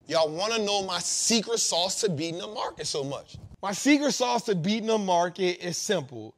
Y'all want to know my secret sauce to beating the market so much. My secret sauce to beating the market is simple.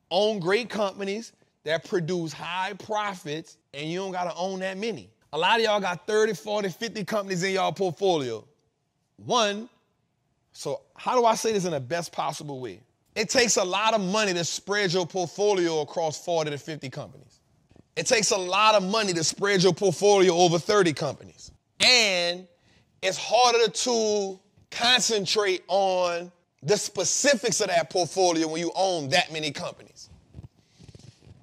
Own great companies that produce high profits, and you don't got to own that many. A lot of y'all got 30, 40, 50 companies in y'all portfolio. So how do I say this in the best possible way? It takes a lot of money to spread your portfolio across 40 to 50 companies. It takes a lot of money to spread your portfolio over 30 companies. And it's harder to concentrate on the specifics of that portfolio when you own that many companies.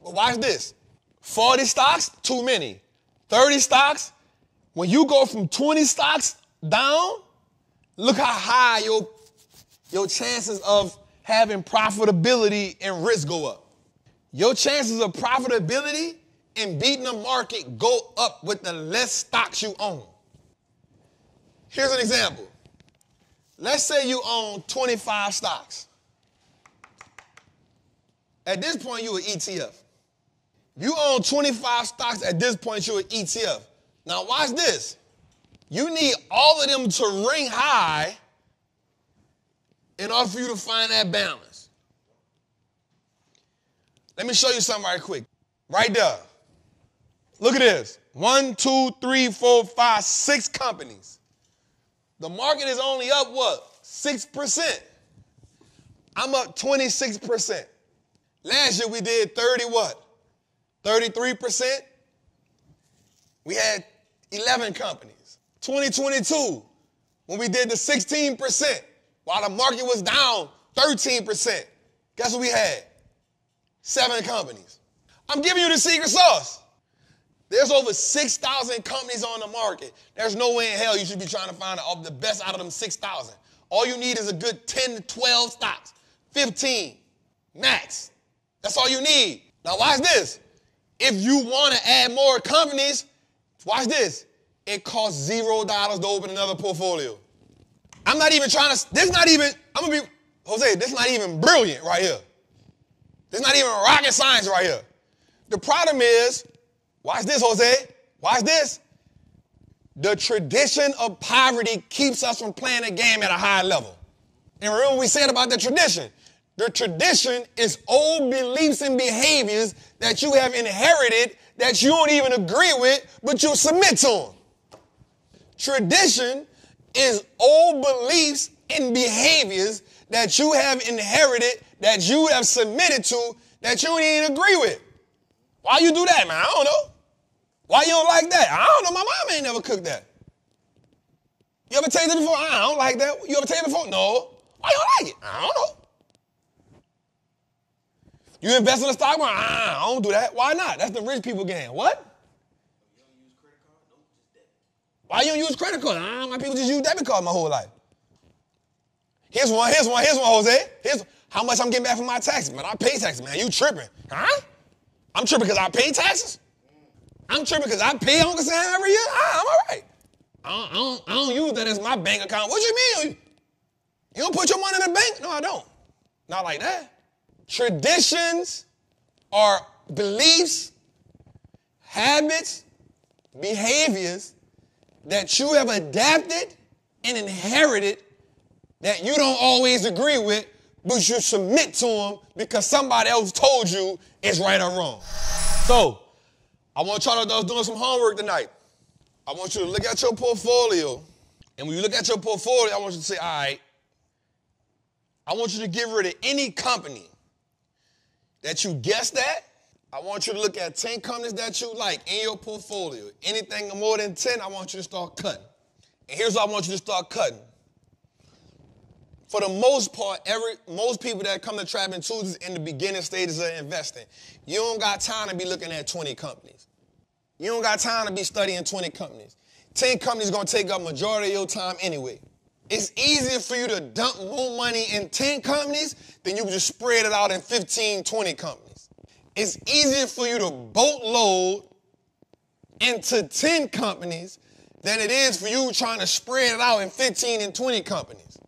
But watch this. 40 stocks, too many. 30 stocks, when you go from 20 stocks down, look how high your chances of having profitability and risk go up. Your chances of profitability and beating the market go up with the less stocks you own. Here's an example. Let's say you own 25 stocks. At this point, you're an ETF. You own 25 stocks, at this point, you're an ETF. Now watch this. You need all of them to ring high in order for you to find that balance. Let me show you something right quick. Right there. Look at this. 1, 2, 3, 4, 5, 6 companies. The market is only up, what? 6%. I'm up 26%. Last year we did 30 what? 33%. We had 11 companies. 2022, when we did the 16%, while the market was down 13%, guess what we had? 7 companies. I'm giving you the secret sauce. There's over 6,000 companies on the market. There's no way in hell you should be trying to find the best out of them 6,000. All you need is a good 10 to 12 stocks, 15 max. That's all you need. Now watch this. If you want to add more companies, watch this. It costs $0 to open another portfolio. I'm not even trying to, Jose, this is not even brilliant right here. This is not even rocket science right here. The problem is, watch this, Jose. Watch this. The tradition of poverty keeps us from playing the game at a high level. And remember what we said about the tradition. The tradition is old beliefs and behaviors that you have inherited that you don't even agree with, but you submit to them. Tradition is old beliefs and behaviors that you have inherited, that you have submitted to, that you don't even agree with. Why you do that, man? I don't know. Why you don't like that? I don't know. My mom ain't never cooked that. You ever tasted it before? I don't like that. You ever tasted it before? No. Why you don't like it? I don't know. You invest in the stock market? I don't do that. Why not? That's the rich people game. What? You don't use credit card? No, just debit. Why you don't use credit card? My people just use debit card my whole life. Here's one, Jose. Here's how much I'm getting back from my taxes. Man, I pay taxes, man. You tripping. Huh? I'm tripping because I pay taxes? I'm tripping because I pay Uncle Sam every year? I'm all right. I don't use that as my bank account. What you mean? You don't put your money in the bank? No, I don't. Not like that. Traditions are beliefs, habits, behaviors that you have adapted and inherited that you don't always agree with, but you submit to them because somebody else told you it's right or wrong. So, I want y'all to doing some homework tonight. I want you to look at your portfolio, and when you look at your portfolio, I want you to say, all right, I want you to get rid of any company that you guessed at. I want you to look at 10 companies that you like in your portfolio. Anything more than 10, I want you to start cutting. And here's what I want you to start cutting. For the most part, most people that come to Trappin Tuesdays in the beginning stages of investing, you don't got time to be looking at 20 companies. You don't got time to be studying 20 companies. 10 companies going to take up majority of your time anyway. It's easier for you to dump more money in 10 companies than you just spread it out in 15, 20 companies. It's easier for you to boatload into 10 companies than it is for you trying to spread it out in 15 and 20 companies.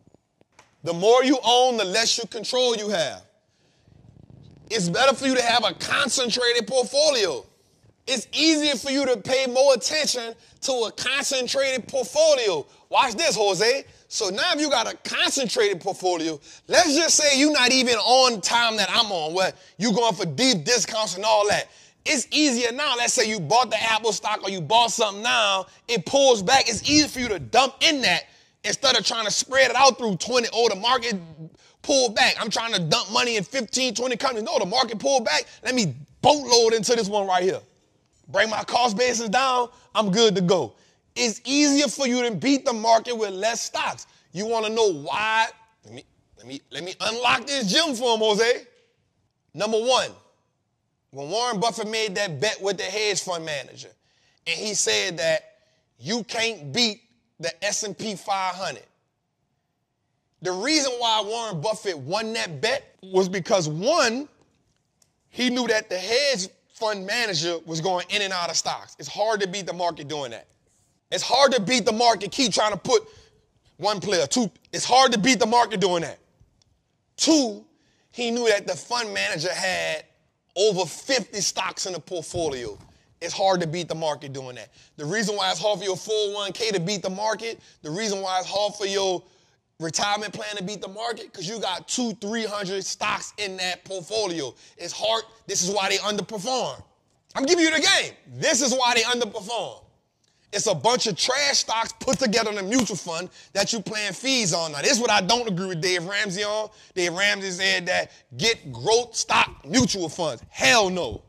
The more you own, the less you control you have. It's better for you to have a concentrated portfolio. It's easier for you to pay more attention to a concentrated portfolio. Watch this, Jose. So now if you got a concentrated portfolio, let's just say you're not even on time that I'm on, where you going for deep discounts and all that. It's easier now. Let's say you bought the Apple stock or you bought something now, it pulls back. It's easy for you to dump in that instead of trying to spread it out through 20. Oh, the market pulled back. I'm trying to dump money in 15, 20 companies. No, the market pulled back. Let me boatload into this one right here. Bring my cost basis down. I'm good to go. It's easier for you to beat the market with less stocks. You want to know why? Let me unlock this gem for him, Jose. Number one, when Warren Buffett made that bet with the hedge fund manager, and he said that you can't beat the S&P 500. The reason why Warren Buffett won that bet was because, one, he knew that the hedge fund manager was going in and out of stocks. It's hard to beat the market doing that. It's hard to beat the market, keep trying to put one player, two. It's hard to beat the market doing that. Two, he knew that the fund manager had over 50 stocks in the portfolio. It's hard to beat the market doing that. The reason why it's hard for your 401k to beat the market, the reason why it's hard for your retirement plan to beat the market, because you got 200-300 stocks in that portfolio. It's hard. This is why they underperform. I'm giving you the game. This is why they underperform. It's a bunch of trash stocks put together in a mutual fund that you paying fees on. Now, this is what I don't agree with Dave Ramsey on. Dave Ramsey said that get growth stock mutual funds. Hell no.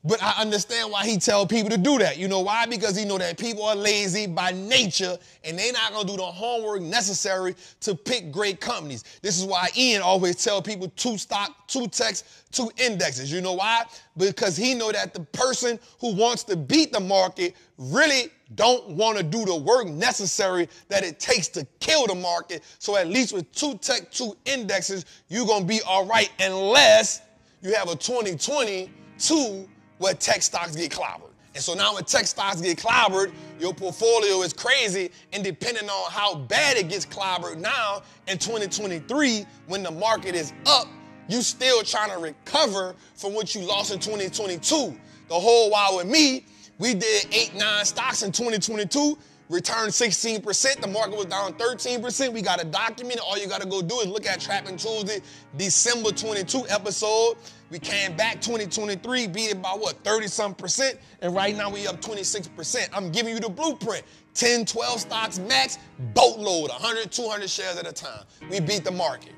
But I understand why he tell people to do that. You know why? Because he know that people are lazy by nature and they're not going to do the homework necessary to pick great companies. This is why Ian always tell people 2 stock, 2 techs, 2 indexes. You know why? Because he know that the person who wants to beat the market really don't want to do the work necessary that it takes to kill the market. So at least with 2 tech, 2 indexes, you're going to be all right unless you have a 2022 where tech stocks get clobbered. And so now when tech stocks get clobbered, your portfolio is crazy, and depending on how bad it gets clobbered now in 2023, when the market is up, you still trying to recover from what you lost in 2022. The whole while with me, we did 8-9 stocks in 2022, returned 16%. The market was down 13%. We got a document. All you got to go do is look at Trappin Tuesday, December 22 episode. We came back 2023, beat it by what, 30-something%, and right now we up 26%. I'm giving you the blueprint. 10, 12 stocks max, boatload, 100, 200 shares at a time. We beat the market.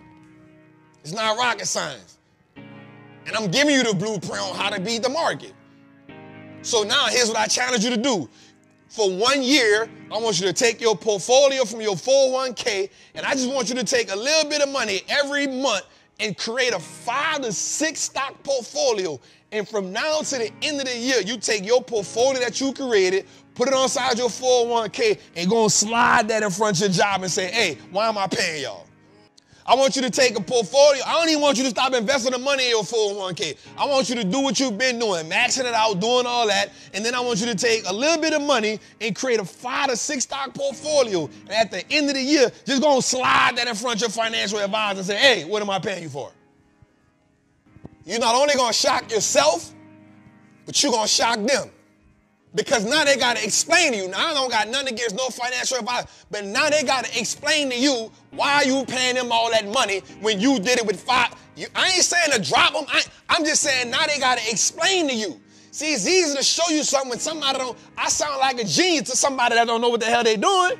It's not rocket science. And I'm giving you the blueprint on how to beat the market. So now here's what I challenge you to do. For 1 year, I want you to take your portfolio from your 401k, and I just want you to take a little bit of money every month and create a 5 to 6 stock portfolio. And from now to the end of the year, you take your portfolio that you created, put it on side your 401k, and go and slide that in front of your job and say, hey, why am I paying y'all? I want you to take a portfolio. I don't even want you to stop investing the money in your 401k. I want you to do what you've been doing, maxing it out, doing all that. And then I want you to take a little bit of money and create a 5 to 6 stock portfolio. And at the end of the year, just go and slide that in front of your financial advisor and say, hey, what am I paying you for? You're not only going to shock yourself, but you're going to shock them. Because now they got to explain to you. Now I don't got nothing against no financial advisor, but now they got to explain to you why you paying them all that money when you did it with 5. I ain't saying to drop them. I'm just saying now they got to explain to you. See, it's easy to show you something when somebody don't. I sound like a genius to somebody that don't know what the hell they doing.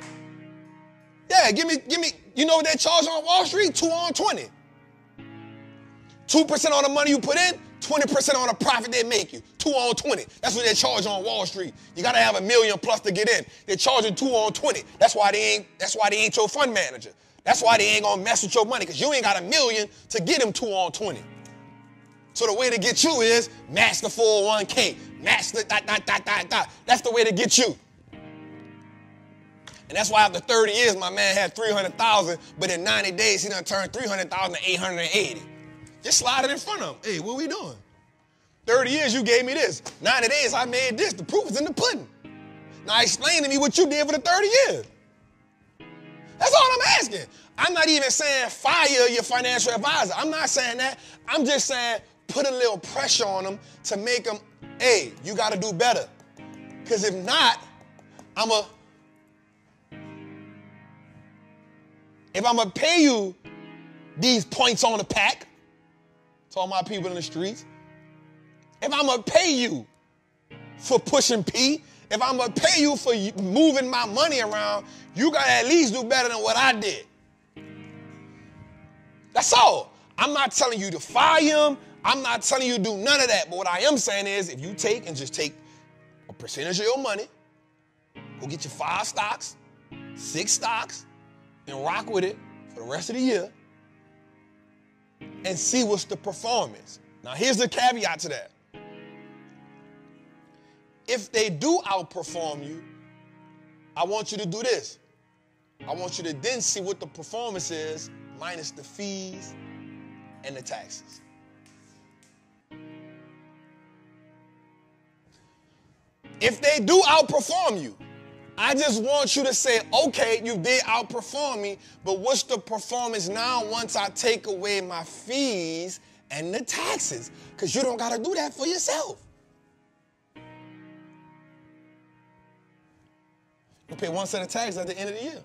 Yeah, give me. You know what they charge on Wall Street? 2 on 20. 2% on the money you put in, 20% on the profit they make you. 2 on 20. That's what they charge on Wall Street. You got to have $1 million plus to get in. They're charging 2 on 20. That's why they ain't your fund manager. That's why they ain't gonna mess with your money, because you ain't got $1 million to get them 2 on 20. So the way to get you is match the 401k, match the dot. That's the way to get you. And that's why after 30 years, my man had 300,000, but in 90 days, he done turned 300,000 to 880. Just slide it in front of him. Hey, what we doing? 30 years, you gave me this. 90 days, I made this. The proof is in the pudding. Now explain to me what you did for the 30 years. That's all I'm asking. I'm not even saying fire your financial advisor. I'm not saying that. I'm just saying put a little pressure on them to make them, hey, you got to do better. Because if not, I'm going if I'm going to pay you these points on the pack, to all my people in the streets, if I'm going to pay you for pushing P, if I'm going to pay you for moving my money around, you got to at least do better than what I did. That's all. I'm not telling you to fire him. I'm not telling you to do none of that. But what I am saying is if you take and just take a percentage of your money, go get your 5 stocks, 6 stocks, and rock with it for the rest of the year and see what's the performance. Now, here's the caveat to that. If they do outperform you, I want you to do this. I want you to then see what the performance is minus the fees and the taxes. If they do outperform you, I just want you to say, okay, you did outperform me, but what's the performance now once I take away my fees and the taxes? Because you don't got to do that for yourself. You pay one set of taxes at the end of the year.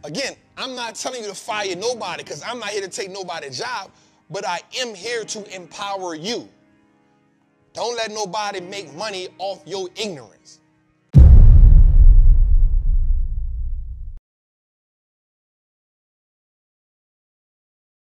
Again, I'm not telling you to fire nobody because I'm not here to take nobody's job, but I am here to empower you. Don't let nobody make money off your ignorance.